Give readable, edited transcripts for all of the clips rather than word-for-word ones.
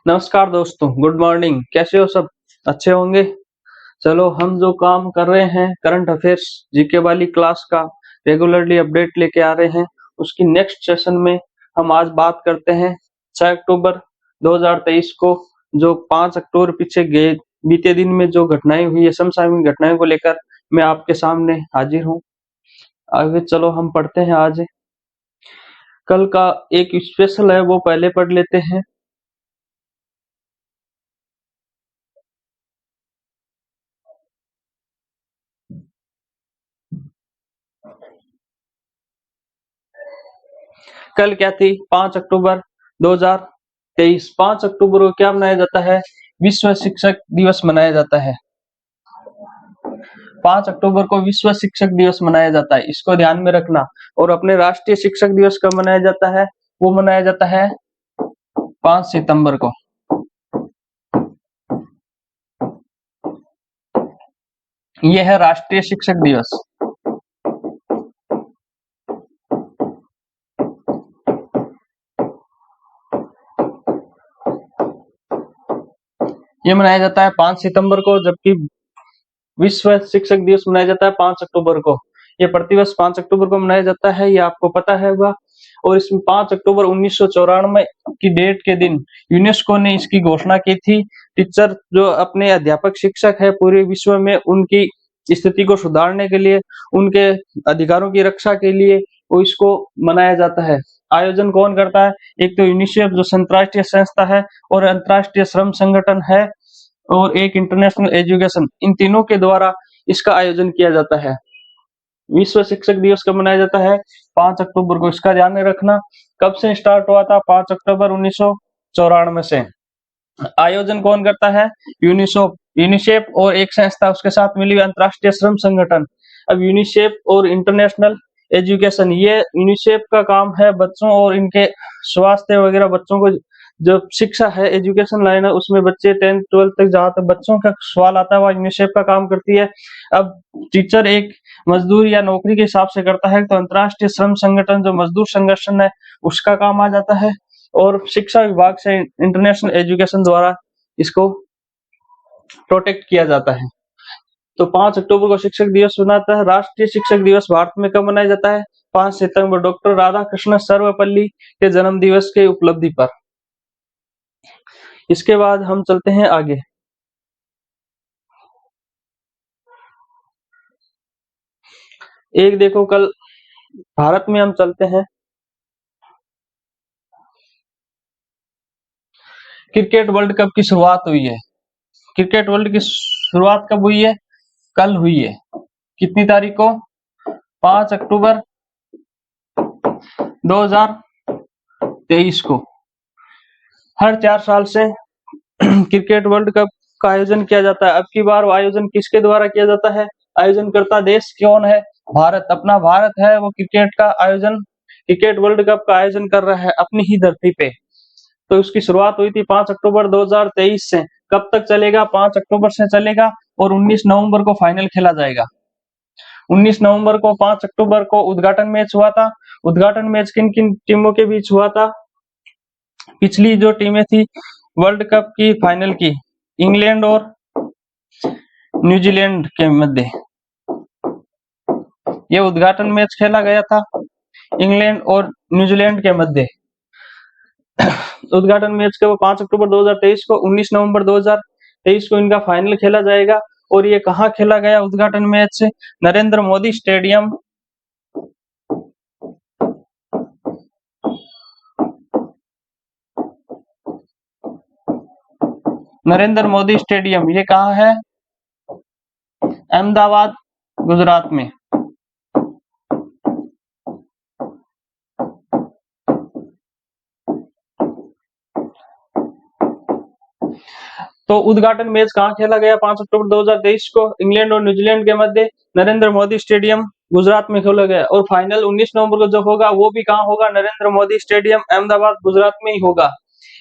नमस्कार दोस्तों, good morning. कैसे हो सब? अच्छे होंगे। चलो, हम जो काम कर रहे हैं करंट अफेयर्स जीके वाली क्लास का रेगुलरली अपडेट लेके आ रहे हैं, उसकी नेक्स्ट सेशन में हम आज बात करते हैं 6 अक्टूबर 2023 को जो 5 अक्टूबर पीछे गए बीते दिन में जो घटनाएं हुई है, समसामयिक घटनाओं को लेकर मैं आपके सामने हाजिर हूँ। आगे चलो हम पढ़ते हैं। आज कल का एक स्पेशल है, वो पहले पढ़ लेते हैं। कल क्या थी? 5 अक्टूबर 2023। 5 अक्टूबर को क्या मनाया जाता है? विश्व शिक्षक दिवस मनाया जाता है। 5 अक्टूबर को विश्व शिक्षक दिवस मनाया जाता है, इसको ध्यान में रखना। और अपने राष्ट्रीय शिक्षक दिवस कब मनाया जाता है? वो मनाया जाता है 5 सितंबर को। यह है राष्ट्रीय शिक्षक दिवस। ये मनाया जाता है 5 सितंबर को, जबकि विश्व शिक्षक दिवस मनाया जाता है 5 अक्टूबर को। ये प्रतिवर्ष 5 अक्टूबर को मनाया जाता है, ये आपको पता है होगा। और इसमें 5 अक्टूबर 1994 की डेट के दिन यूनेस्को ने इसकी घोषणा की थी। टीचर जो अपने अध्यापक शिक्षक है पूरे विश्व में, उनकी स्थिति को सुधारने के लिए, उनके अधिकारों की रक्षा के लिए वो इसको मनाया जाता है। आयोजन कौन करता है? एक तो यूनिसेफ जो अंतर्राष्ट्रीय संस्था है, और अंतर्राष्ट्रीय श्रम संगठन है, और एक इंटरनेशनल एजुकेशन, इन तीनों के द्वारा इसका आयोजन किया जाता है। विश्व शिक्षक दिवस कब मनाया जाता है? 5 अक्टूबर को। इसका ध्यान में रखना। कब से स्टार्ट हुआ था? 5 अक्टूबर 1994 से। आयोजन कौन करता है? यूनिसेफ। यूनिसेफ और एक संस्था उसके साथ मिली हुई अंतर्राष्ट्रीय श्रम संगठन। अब यूनिसेफ और इंटरनेशनल एजुकेशन, ये यूनिसेफ का काम है बच्चों और इनके स्वास्थ्य वगैरह, बच्चों को जो शिक्षा है, एजुकेशन लाइन है, उसमें बच्चे 10th 12th तक जहाँ तक बच्चों का सवाल आता है वह यूनिसेफ का काम करती है। अब टीचर एक मजदूर या नौकरी के हिसाब से करता है, तो अंतर्राष्ट्रीय श्रम संगठन जो मजदूर संगठन है उसका काम आ जाता है। और शिक्षा विभाग से इंटरनेशनल एजुकेशन द्वारा इसको प्रोटेक्ट किया जाता है। तो 5 अक्टूबर को शिक्षक दिवस मनाता है। राष्ट्रीय शिक्षक दिवस भारत में कब मनाया जाता है? 5 सितंबर, डॉक्टर राधाकृष्ण सर्वपल्ली के जन्म दिवस के उपलब्धि पर। इसके बाद हम चलते हैं आगे। एक देखो, कल भारत में हम चलते हैं। क्रिकेट वर्ल्ड कप की शुरुआत हुई है। क्रिकेट वर्ल्ड की शुरुआत कब हुई है? कल हुई है। कितनी तारीख को? 5 अक्टूबर 2023 को। हर 4 साल से क्रिकेट वर्ल्ड कप का आयोजन किया जाता है। अब की बार आयोजन किसके द्वारा किया जाता है? आयोजन करता देश कौन है? भारत। अपना भारत है वो क्रिकेट का आयोजन, क्रिकेट वर्ल्ड कप का आयोजन कर रहा है अपनी ही धरती पे। तो उसकी शुरुआत हुई थी 5 अक्टूबर 2023 से। कब तक चलेगा? 5 अक्टूबर से चलेगा और 19 नवंबर को फाइनल खेला जाएगा। 19 नवंबर को 5 अक्टूबर को उद्घाटन मैच हुआ था। उद्घाटन मैच किन किन टीमों के बीच हुआ था? पिछली जो टीमें थी वर्ल्ड कप की फाइनल की, इंग्लैंड और न्यूजीलैंड के मध्य ये उद्घाटन मैच खेला गया था, इंग्लैंड और न्यूजीलैंड के मध्य। उद्घाटन मैच के वो 5 अक्टूबर 2023 को, 19 नवंबर 2023 को इनका फाइनल खेला जाएगा। और ये कहाँ खेला गया उद्घाटन match? Narendra Modi stadium. Narendra Modi stadium ये कहाँ है? अहमदाबाद, गुजरात में। तो उद्घाटन मैच कहाँ खेला गया 5 अक्टूबर 2023 को? इंग्लैंड और न्यूजीलैंड के मध्य नरेंद्र मोदी स्टेडियम गुजरात में खेला गया। और फाइनल 19 नवंबर को जो होगा वो भी कहाँ होगा? नरेंद्र मोदी स्टेडियम अहमदाबाद, गुजरात में ही होगा।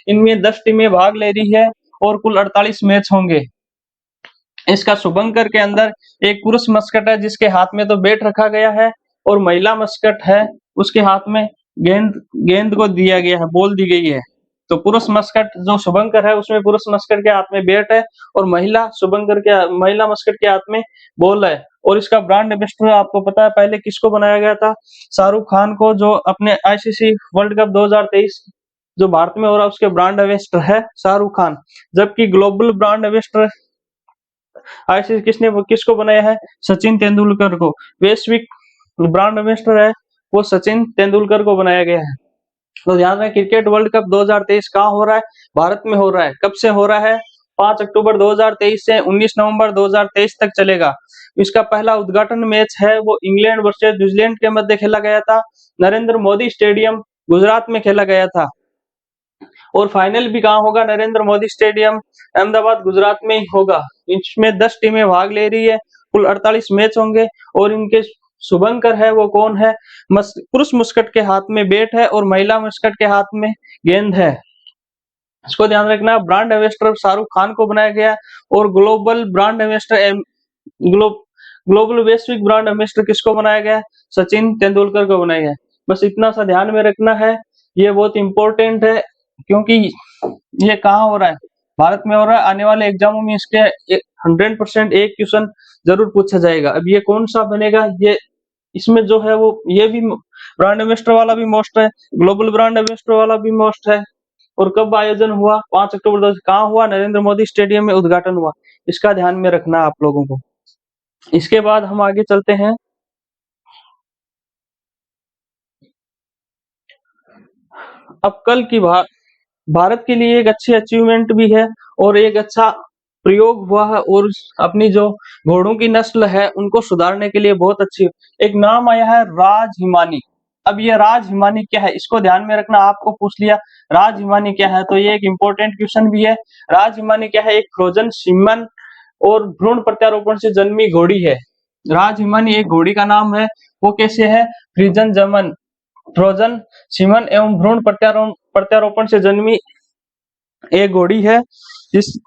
इनमें 10 टीमें भाग ले रही है और कुल 48 मैच होंगे। इसका शुभंकर के अंदर एक पुरुष मस्कट है जिसके हाथ में तो बैट रखा गया है, और महिला मस्कट है उसके हाथ में गेंद को दिया गया है, बॉल दी गई है। तो पुरुष मस्कट जो शुभंकर है उसमें पुरुष मस्कट के हाथ में बैट है और महिला मस्कट के हाथ में बॉल है। और इसका ब्रांड एम्बेसडर आपको पता है पहले किसको बनाया गया था? शाहरुख खान को, जो अपने आईसीसी वर्ल्ड कप 2023 जो भारत में हो रहा है उसके ब्रांड एम्बेसडर है शाहरुख खान। जबकि ग्लोबल ब्रांड एम्बेसडर आईसीसी किसको बनाया है? सचिन तेंदुलकर को। वैश्विक ब्रांड एम्बेसडर है वो सचिन तेंदुलकर को बनाया गया है। तो ध्यान रखें, क्रिकेट वर्ल्ड कप 2023 कहाँ हो रहा है? भारत में हो रहा है। कब से हो रहा है? 5 अक्टूबर 2023 से 19 नवंबर 2023 तक चलेगा। इसका पहला उद्घाटन मैच है वो इंग्लैंड वर्सेस न्यूजीलैंड के मध्य खेला गया था। नरेंद्र मोदी स्टेडियम गुजरात में खेला गया था। और फाइनल भी कहाँ होगा? नरेंद्र मोदी स्टेडियम अहमदाबाद गुजरात में ही होगा। इसमें 10 टीमें भाग ले रही है, कुल 48 मैच होंगे। और इनके शुभंकर है वो कौन है? पुरुष मुस्कट के हाथ में बैट है और महिला मुस्कट के हाथ में गेंद है। इसको ध्यान रखना। ब्रांड एम्बेसडर शाहरुख खान को बनाया गया और ग्लोबल ब्रांड एम्बेसडर ग्लोबल वैश्विक ब्रांड एम्बेसडर किसको बनाया गया? सचिन तेंदुलकर को बनाया गया। बस इतना सा ध्यान में रखना है, ये बहुत इंपॉर्टेंट है क्योंकि ये कहाँ हो रहा है? भारत में हो रहा है। आने वाले एग्जामों में इसके 100% एक क्वेश्चन जरूर पूछा जाएगा। अब ये कौन सा बनेगा? ये इसमें जो है वो ये भी ब्रांड एम्बेसडर वाला भी मोस्ट है, ग्लोबल ब्रांड एम्बेसडर वाला भी मोस्ट है। और कब आयोजन हुआ? 5 अक्टूबर 2000। कहाँ हुआ? नरेंद्र मोदी स्टेडियम में उद्घाटन हुआ। इसका ध्यान में रखना आप लोगों को। इसके बाद हम आगे चलते हैं। अब कल की भारत के लिए एक अच्छी अचीवमेंट भी है और एक अच्छा प्रयोग हुआ है और अपनी जो घोड़ों की नस्ल है उनको सुधारने के लिए बहुत अच्छी एक नाम आया है, राज हिमानी। अब ये राज हिमानी क्या है? इसको ध्यान में रखना। आपको पूछ लिया राज हिमानी क्या है, तो ये एक इंपॉर्टेंट क्वेश्चन भी है। राज हिमानी क्या है? एक फ्रोजन सीमन और भ्रूण प्रत्यारोपण से जन्मी घोड़ी है। राज हिमानी एक घोड़ी का नाम है। वो कैसे है? फ्रोजन सीमन एवं भ्रूण प्रत्यारोपण से जन्मी एक घोड़ी है। इस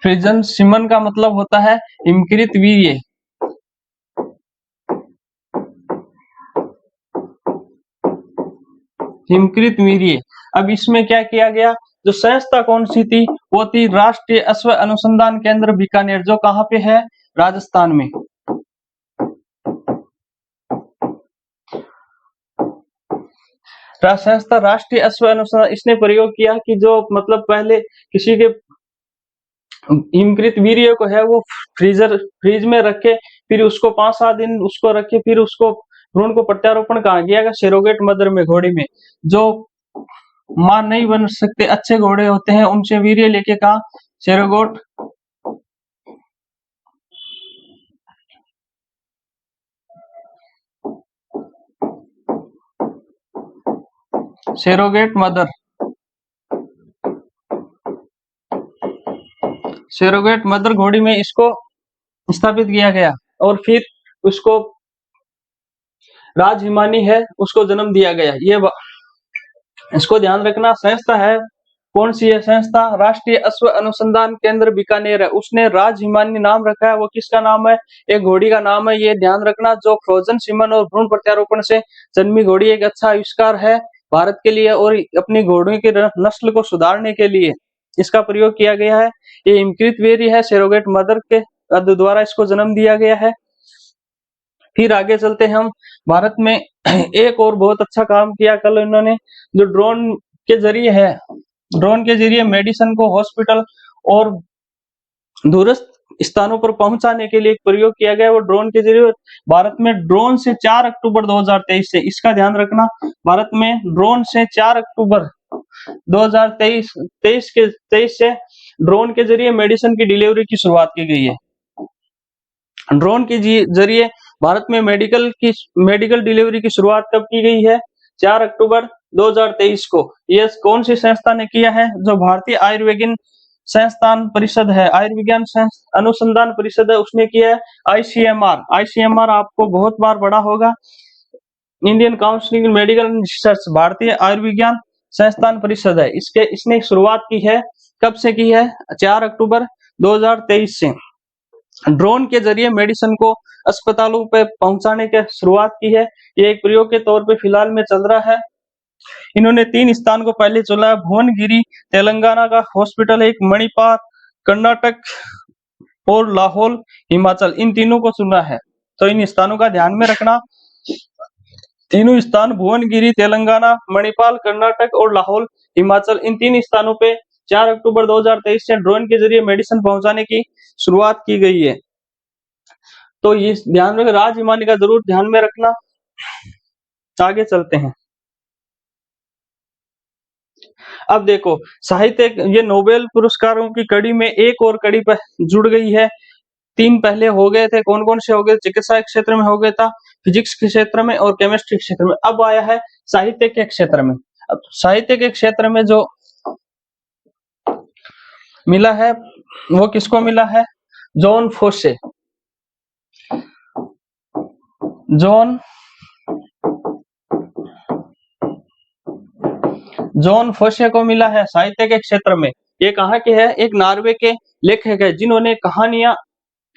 फ्रिजन सीमन का मतलब होता है हिमकृत वीर्य। हिमकृत वीर्य। अब इसमें क्या किया गया? जो संस्था कौन सी थी? वो थी राष्ट्रीय अश्व अनुसंधान केंद्र बीकानेर, जो कहाँ पे है? राजस्थान में। संस्था राष्ट्रीय अश्व अनुसंधान, इसने प्रयोग किया कि जो मतलब पहले किसी के हिमकृत वीर्य को है वो फ्रीज में रखे, फिर उसको 5-7 दिन उसको रखे, फिर उसको भ्रूण को प्रत्यारोपण कहा गया सरोगेट मदर में, घोड़ी में। जो मां नहीं बन सकते अच्छे घोड़े होते हैं उनसे वीर्य लेके कहा सेरोगेट मदर घोड़ी में इसको स्थापित किया गया और फिर उसको राज हिमानी है उसको जन्म दिया गया। ये इसको ध्यान रखना। संस्था है कौन सी है? संस्था राष्ट्रीय अश्व अनुसंधान केंद्र बीकानेर है। उसने राज हिमानी नाम रखा है। वो किसका नाम है? एक घोड़ी का नाम है। ये ध्यान रखना। जो फ्रोजन सीमन और भ्रूण प्रत्यारोपण से जन्मी घोड़ी एक अच्छा आविष्कार है भारत के लिए और अपनी घोड़ों की नस्ल को सुधारने के लिए इसका प्रयोग किया गया है। ये हिमकृत वीर्य है, सेरोगेट मदर के द्वारा इसको जन्म दिया गया है। फिर आगे चलते हैं हम। भारत में एक और बहुत अच्छा काम किया कल इन्होंने, जो ड्रोन के जरिए है। ड्रोन के जरिए मेडिसिन को हॉस्पिटल और दूरस्थ स्थानों पर पहुंचाने के लिए प्रयोग किया गया। वो ड्रोन के जरिए भारत में ड्रोन से 4 अक्टूबर 2023 से, इसका ध्यान रखना, भारत में ड्रोन से 4 अक्टूबर 2023 से ड्रोन के जरिए मेडिसिन की डिलीवरी की शुरुआत की गई है। ड्रोन के जरिए भारत में मेडिकल डिलीवरी की शुरुआत कब की गई है? 4 अक्टूबर 2023 को। यह कौन सी संस्था ने किया है? जो भारतीय आयुर्विज्ञान संस्थान परिषद है, आयुर्विज्ञान अनुसंधान परिषद है, उसने किया है। आईसीएमआर आपको बहुत बार पढ़ा होगा, Indian council medical research, Bharatiya Ayurvigyan संस्थान परिषद है। इसने शुरुआत की है। कब से की है? 4 अक्टूबर 2023 से। ड्रोन के जरिए मेडिसिन को अस्पतालों पे पहुंचाने की शुरुआत की है। ये एक प्रयोग के तौर पे फिलहाल में चल रहा है। इन्होंने 3 स्थान को पहले चुना है, भुवनगिरी तेलंगाना का हॉस्पिटल है, एक मणिपाल कर्नाटक और लाहौल हिमाचल, इन तीनों को चुना है। तो इन स्थानों का ध्यान में रखना, तीनों स्थान भुवनगिरी तेलंगाना, मणिपाल कर्नाटक और लाहौल हिमाचल, इन 3 स्थानों पे 4 अक्टूबर 2023 से ड्रोन के जरिए मेडिसिन पहुंचाने की शुरुआत की गई है। तो ये ध्यान रखना, राज्य हिमानी का जरूर ध्यान में रखना। आगे चलते हैं। अब देखो साहित्य, ये नोबेल पुरस्कारों की कड़ी में एक और कड़ी पर जुड़ गई है। 3 पहले हो गए थे, कौन कौन से हो गए? चिकित्सा के क्षेत्र में हो गया था, फिजिक्स के क्षेत्र में और केमिस्ट्री के क्षेत्र में। अब आया है साहित्य के क्षेत्र में। अब साहित्य के क्षेत्र में जो मिला है वो किसको मिला है? जॉन फोसे, जॉन फोसे को मिला है साहित्य के क्षेत्र में। ये कहाँ के है? एक नॉर्वे के लेखक है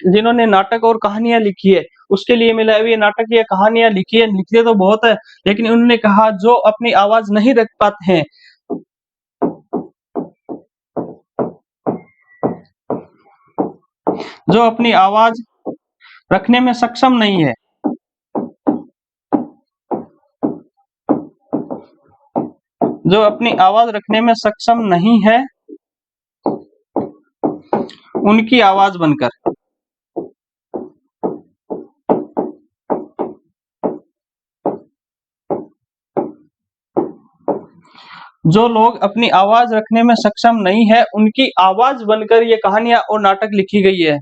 जिन्होंने नाटक और कहानियां लिखी है, उसके लिए मिला है। ये नाटक या कहानियां लिखी है, लिखते तो बहुत है, लेकिन उन्होंने कहा जो अपनी आवाज नहीं रख पाते हैं, जो अपनी आवाज रखने में सक्षम नहीं है, जो अपनी आवाज रखने में सक्षम नहीं है, उनकी आवाज बनकर, जो लोग अपनी आवाज रखने में सक्षम नहीं है, उनकी आवाज बनकर ये कहानियां और नाटक लिखी गई है।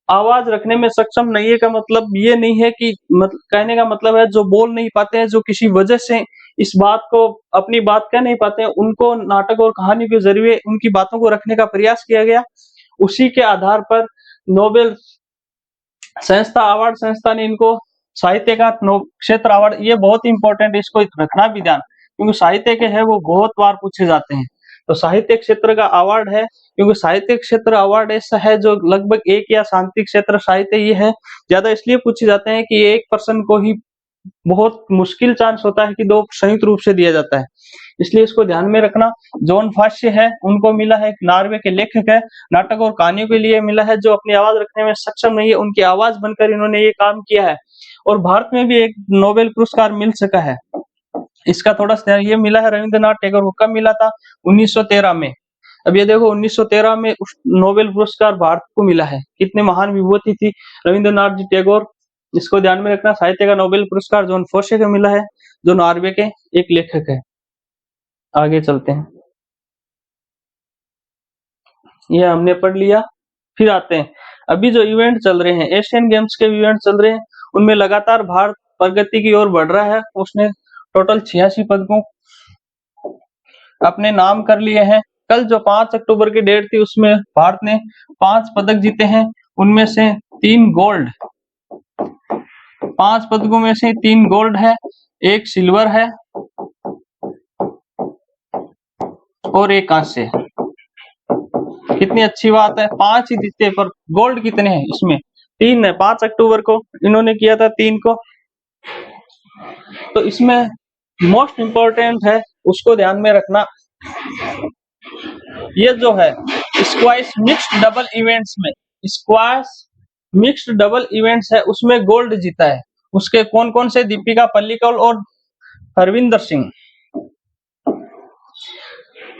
आवाज रखने में सक्षम नहीं है का मतलब ये नहीं है कि कहने का मतलब है जो बोल नहीं पाते हैं, जो किसी वजह से इस बात को अपनी बात कह नहीं पाते हैं, उनको नाटक और कहानी के जरिए उनकी बातों को रखने का प्रयास किया गया। उसी के आधार पर नोबेल संस्था ने इनको साहित्य का क्षेत्र अवार्ड, ये बहुत इंपॉर्टेंट है, इसको रखना भी ध्यान, क्योंकि साहित्य के है वो बहुत बार पूछे जाते हैं। तो साहित्य क्षेत्र का अवार्ड है, क्योंकि साहित्य क्षेत्र अवार्ड ऐसा है जो लगभग एक, या शांति क्षेत्र साहित्य ये है, ज्यादा इसलिए पूछे जाते हैं कि एक पर्सन को ही बहुत मुश्किल चांस होता है कि 2 संयुक्त रूप से दिया जाता है, इसलिए इसको ध्यान में रखना। जॉन फास्य है, उनको मिला है, नॉर्वे के लेखक है, नाटक और कहानियों के लिए मिला है, जो अपनी आवाज रखने में सक्षम नहीं है, उनकी आवाज बनकर इन्होंने ये काम किया है। और भारत में भी एक नोबेल पुरस्कार मिल सका है, इसका थोड़ा सा ये मिला है रविंद्रनाथ टैगोर को। कब मिला था? 1913 में। अब ये देखो 1913 में उस नोबेल पुरस्कार भारत को मिला है, कितने महान विभूति थी रविंद्रनाथ जी टैगोर, इसको ध्यान में रखना। साहित्य का नोबेल पुरस्कार जॉन फोसे को मिला है, जो नॉर्वे के एक लेखक है। आगे चलते हैं, ये हमने पढ़ लिया। फिर आते हैं, अभी जो इवेंट चल रहे हैं, एशियन गेम्स के इवेंट चल रहे हैं, उनमें लगातार भारत प्रगति की ओर बढ़ रहा है। उसने टोटल 86 पदकों अपने नाम कर लिए हैं। कल जो 5 अक्टूबर की डेट थी, उसमें भारत ने 5 पदक जीते हैं, उनमें से 3 गोल्ड, 5 पदकों में से 3 गोल्ड है, 1 सिल्वर है और 1 कांस्य। कितनी अच्छी बात है, 5 ही जीते, पर गोल्ड कितने हैं? इसमें 3 है। 5 अक्टूबर को इन्होंने किया था 3 को। तो इसमें मोस्ट इंपॉर्टेंट है, उसको ध्यान में रखना। ये जो है स्क्वैश मिक्स्ड डबल इवेंट्स में, स्क्वैश मिक्स्ड डबल इवेंट्स है, उसमें गोल्ड जीता है। उसके कौन कौन से? दीपिका पल्लिकल और Harvinder Singh.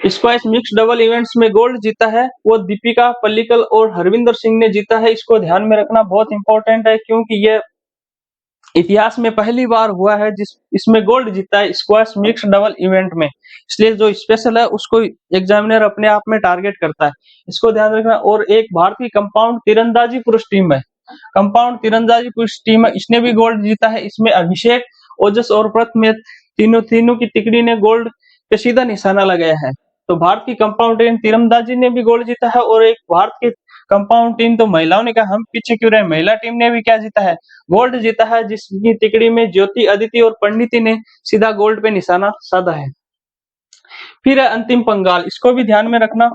Squash mixed double events में गोल्ड जीता है वो दीपिका पल्लिकल और हरविंदर सिंह ने जीता है। इसको ध्यान में रखना, बहुत इंपॉर्टेंट है, क्योंकि ये इतिहास में पहली बार हुआ है जिस इसमें गोल्ड जीता है स्क्वैश मिक्स्ड डबल इवेंट में। इसलिए जो स्पेशल है उसको एग्जामिनर अपने आप में टारगेट करता है, इसको ध्यान रखना। और एक भारतीय कंपाउंड तीरंदाजी पुरुष टीम है, कंपाउंड तीरंदाजी पुरुष टीम है, इसने भी गोल्ड जीता है। इसमें अभिषेक, ओजस और प्रथमेश तीनों की तिकड़ी ने गोल्ड पे सीधा निशाना लगाया है। तो भारत की कंपाउंड टीम तीरंदाजी ने भी गोल्ड जीता है। और एक भारत की कंपाउंड टीम, तो महिलाओं ने कहा हम पीछे क्यों रहे, महिला टीम ने भी क्या जीता है? गोल्ड जीता है, जिसकी तिकड़ी में ज्योति, अदिति और पंडिती ने सीधा गोल्ड पे निशाना साधा है। फिर है अंतिम पंगाल, इसको भी ध्यान में रखना,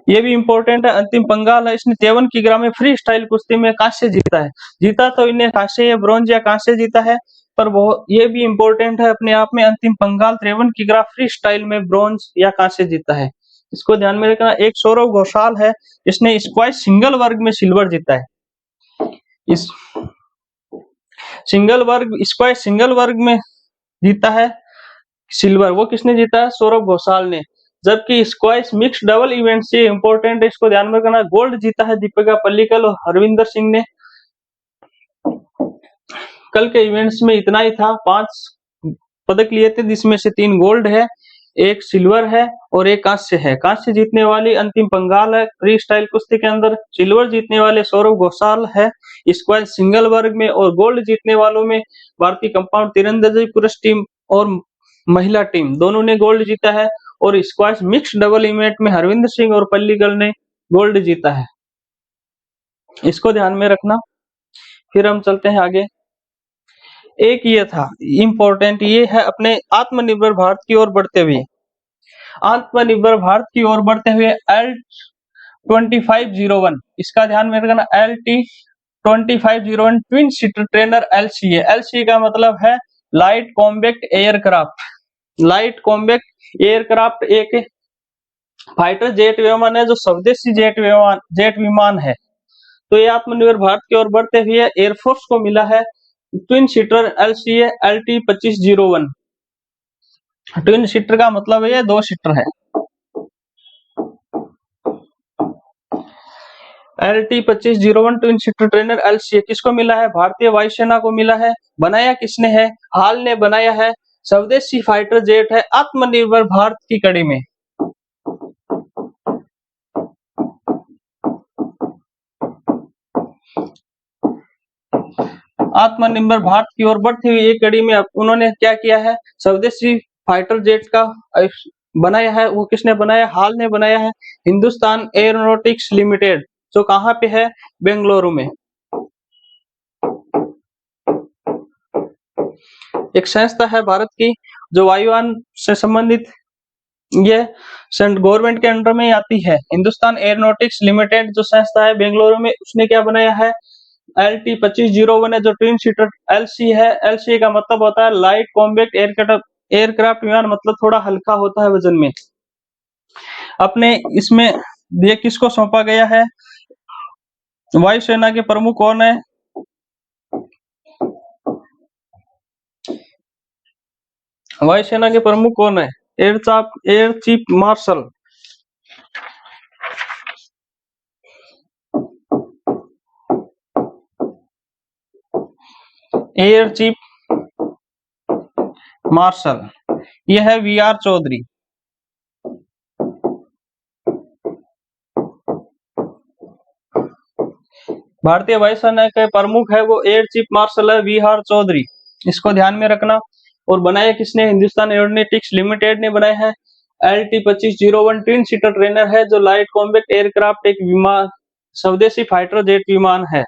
ये भी इंपॉर्टेंट है। अंतिम पंगाल है, इसने 53 किलोग्राम में फ्री स्टाइल कुश्ती में कांस्य जीता है। जीता तो इन्हें कांस्य या ब्रॉन्ज या कांस्य जीता है, पर बहुत ये भी इम्पोर्टेंट है अपने आप में, अंतिम पंगाल 53 किग्रा फ्री स्टाइल में ब्रॉन्ज या कांस्य जीता है। इसको ध्यान में रखना। एक सौरव घोषाल है, इसने स्क्वैश सिंगल वर्ग में सिल्वर जीता है। इस सिंगल वर्ग स्क्वैश सिंगल वर्ग में जीता है सिल्वर, वो किसने जीता है? सौरभ घोषाल ने। जबकि स्क्वैश मिक्स डबल इवेंट से इंपॉर्टेंट है, इसको ध्यान में रखना, गोल्ड जीता है दीपिका पल्लिकल और हरविंदर सिंह ने। कल के इवेंट्स में इतना ही था, 5 पदक लिए थे जिसमें से 3 गोल्ड है, 1 सिल्वर है और 1 कांस्य है। कांस्य जीतने वाली अंतिम पंगाल है फ्री स्टाइल कुश्ती के अंदर, सिल्वर जीतने वाले सौरभ घोषाल है स्क्वैश सिंगल वर्ग में, और गोल्ड जीतने वालों में भारतीय कंपाउंड तीरंदाजी पुरुष टीम और महिला टीम दोनों ने गोल्ड जीता है, और स्क्वैश मिक्स डबल इवेंट में हरविंदर सिंह और पल्लिकल ने गोल्ड जीता है। इसको ध्यान में रखना। फिर हम चलते हैं आगे। एक ये था इम्पोर्टेंट, ये है अपने आत्मनिर्भर भारत की ओर बढ़ते हुए, आत्मनिर्भर भारत की ओर बढ़ते हुए L2501, इसका ध्यान में रखना, LT2501 twin seater trainer LCA। LCA का मतलब है light combat aircraft. Light combat aircraft एक फाइटर जेट विमान है जो स्वदेशी जेट विमान है। तो ये आत्मनिर्भर भारत की ओर बढ़ते हुए एयरफोर्स को मिला है twin seater LCA LT2501। Twin seater का मतलब ये 2 सीटर है। LT2501 twin seater trainer LCA किसको मिला है? भारतीय वायुसेना को मिला है। बनाया किसने है? हाल ने बनाया है। स्वदेशी फाइटर जेट है आत्मनिर्भर भारत की कड़ी में। आत्मनिर्भर भारत की ओर बढ़ती हुई एक कड़ी में उन्होंने क्या किया है? स्वदेशी फाइटर जेट का बनाया है। वो किसने बनाया? हाल ने बनाया है। हिंदुस्तान एरोनॉटिक्स लिमिटेड, जो कहाँ पे है? बेंगलुरु में। एक संस्था है भारत की जो वायुयान से संबंधित, ये गवर्नमेंट के अंडर में आती है। हिंदुस्तान एरोनॉटिक्स लिमिटेड जो संस्था है बेंगलुरु में, उसने क्या बनाया है? LT2501 है जो ट्विन सीटर LC है। LC का मतलब होता है लाइट कॉम्बैक्ट एयरक्राफ्ट विमान, मतलब थोड़ा हल्का होता है वजन में। अपने इसमें ये किसको सौंपा गया है? वायुसेना के प्रमुख कौन है? वायुसेना के प्रमुख कौन है? Air chief marshal. Air chief marshal यह है VR चौधरी। भारतीय वायुसेना के प्रमुख है वो एयर चीफ मार्शल है VR चौधरी, इसको ध्यान में रखना। और बनाया किसने? हिंदुस्तान एरोनॉटिक्स लिमिटेड ने बनाया है। LT2501 ट्विन सीटर ट्रेनर है जो लाइट कॉम्बैक्ट एयरक्राफ्ट एक विमान, स्वदेशी फाइटर जेट विमान है।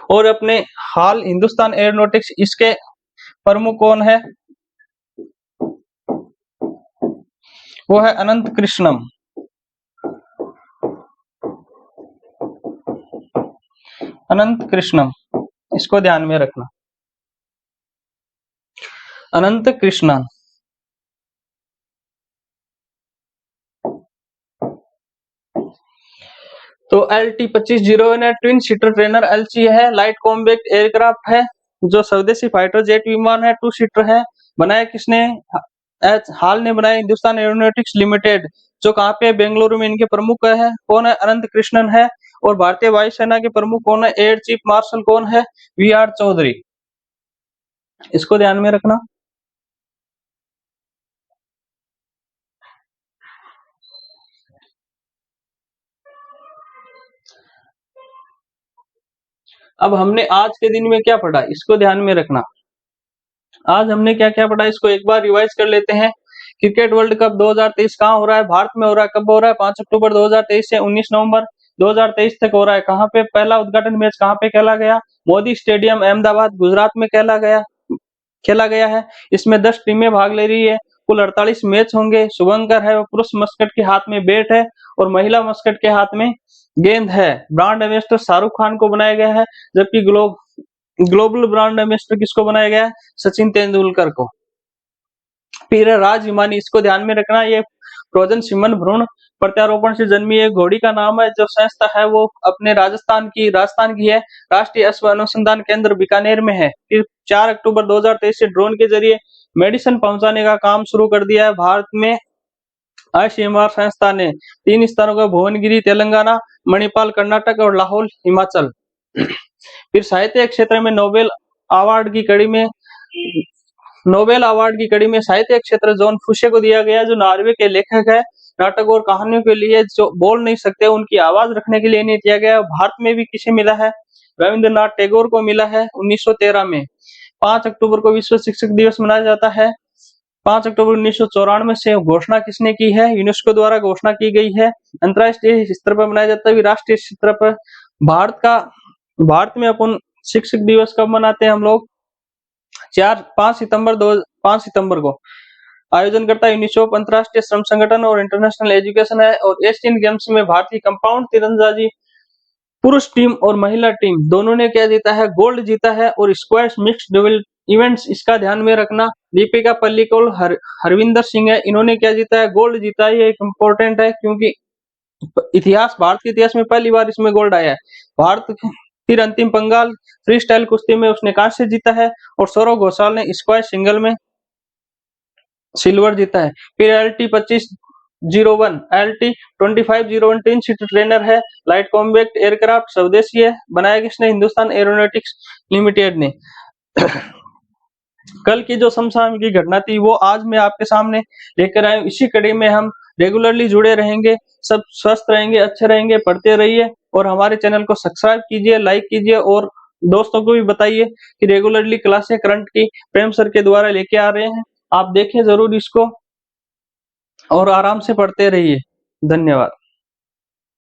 और अपने हाल हिंदुस्तान एरोनॉटिक्स, इसके प्रमुख कौन है? वो है अनंत कृष्णम। अनंत कृष्णम, इसको ध्यान में रखना। अनंत कृष्णन। तो LT2501 twin seater trainer LC है, लाइट कॉम्बैक्ट एयरक्राफ्ट है जो स्वदेशी फाइटर जेट विमान है, 2 सीटर है। बनाया किसने? हाल ने बनाया हिंदुस्तान एरोनॉटिक्स लिमिटेड, जो कहाँ पे? बेंगलुरु में। इनके प्रमुख है कौन है? अनंत कृष्णन है। और भारतीय वायुसेना के प्रमुख कौन है? एयर चीफ मार्शल कौन है? VR चौधरी, इसको ध्यान में रखना। अब हमने आज के दिन में क्या पढ़ा, इसको ध्यान में रखना। आज हमने क्या क्या पढ़ा, इसको एक बार रिवाइज कर लेते हैं। क्रिकेट वर्ल्ड कप 2023 कहाँ हो रहा है? भारत में हो रहा है। कब हो रहा है? 5 अक्टूबर 2023 से 19 नवंबर 2023 तक हो रहा है। कहाँ पे? पहला उद्घाटन मैच कहाँ पे खेला गया? मोदी स्टेडियम अहमदाबाद गुजरात में खेला गया है। इसमें 10 टीमें भाग ले रही है। कुल 48 मैच होंगे। शुभंकर है वो पुरुष मस्कट के हाथ में बैट है और महिला मस्कट के हाथ में गेंद है। ब्रांड एम्बेसडर शाहरुख खान को बनाया गया है, जबकि ग्लोबल ब्रांड एम्बेसडर किसको बनाया गया है? सचिन तेंदुलकर को। फिर राज हिमानी, इसको ध्यान में रखना, ये फ्रोजन सिमन भ्रूण प्रत्यारोपण से जन्मी एक घोड़ी का नाम है। जो संस्था है वो अपने राजस्थान की है। राष्ट्रीय अश्व अनुसंधान केंद्र बीकानेर में है। फिर 4 अक्टूबर 2023 से ड्रोन के जरिए मेडिसिन पहुंचाने का काम शुरू कर दिया है। भारत में आईसीएमआर संस्था ने 3 स्थानों का भुवनगिरी तेलंगाना, मणिपाल कर्नाटक और लाहौल हिमाचल। फिर साहित्य क्षेत्र में नोबेल अवार्ड की कड़ी में साहित्य क्षेत्र जॉन फुशे को दिया गया, जो नॉर्वे के लेखक है। नाटक और कहानियों के लिए जो बोल नहीं सकते उनकी आवाज रखने के लिए इन्हें दिया गया। भारत में भी किसे मिला है? रविंद्रनाथ टैगोर को मिला है 1913 में। 5 अक्टूबर को विश्व शिक्षक दिवस मनाया जाता है। 5 अक्टूबर 1994 से घोषणा किसने की है? यूनेस्को द्वारा घोषणा की गई है। अंतर्राष्ट्रीय स्तर पर मनाया जाता है, राष्ट्रीय स्तर पर भारत में अपन शिक्षक दिवस कब मनाते हैं हम लोग? 5 सितंबर को आयोजन करता है यूनिसेफ, अंतर्राष्ट्रीय श्रम संगठन और इंटरनेशनल एजुकेशन है। और एशियन गेम्स में भारतीय कंपाउंड तीरंदाजी पुरुष टीम और महिला टीम दोनों ने क्या जीता है? गोल्ड जीता है। और स्क्वैश मिक्स्ड डबल इवेंट्स, इसका ध्यान में रखना, दीपिका पल्लिकल, हरविंदर सिंह है, इन्होंने क्या जीता है? गोल्ड जीता है। ये एक इम्पोर्टेंट है क्योंकि भारत के इतिहास में पहली बार इसमें गोल्ड आया है। भारत फिर अंतिम पंगाल फ्री स्टाइल कुश्ती में उसने कांस्य जीता है। और सौरव घोषाल ने स्क्वैश सिंगल में सिल्वर जीता है। फिर LT-2501 LT-2501 tin seater trainer है, लाइट कॉम्बैक्ट एयरक्राफ्ट, स्वदेशी है, बनाया किसने? हिंदुस्तान एरोनॉटिक्स लिमिटेड ने। कल की जो समसामयिक की घटना थी वो आज मैं आपके सामने लेकर आया हूं। इसी कड़ी में हम रेगुलरली जुड़े रहेंगे। सब स्वस्थ रहेंगे, अच्छे रहेंगे, पढ़ते रहिए और हमारे चैनल को सब्सक्राइब कीजिए, लाइक कीजिए और दोस्तों को भी बताइए कि रेगुलरली क्लासें करंट की प्रेम सर के द्वारा लेके आ रहे हैं। आप देखें जरूर इसको और आराम से पढ़ते रहिए। धन्यवाद।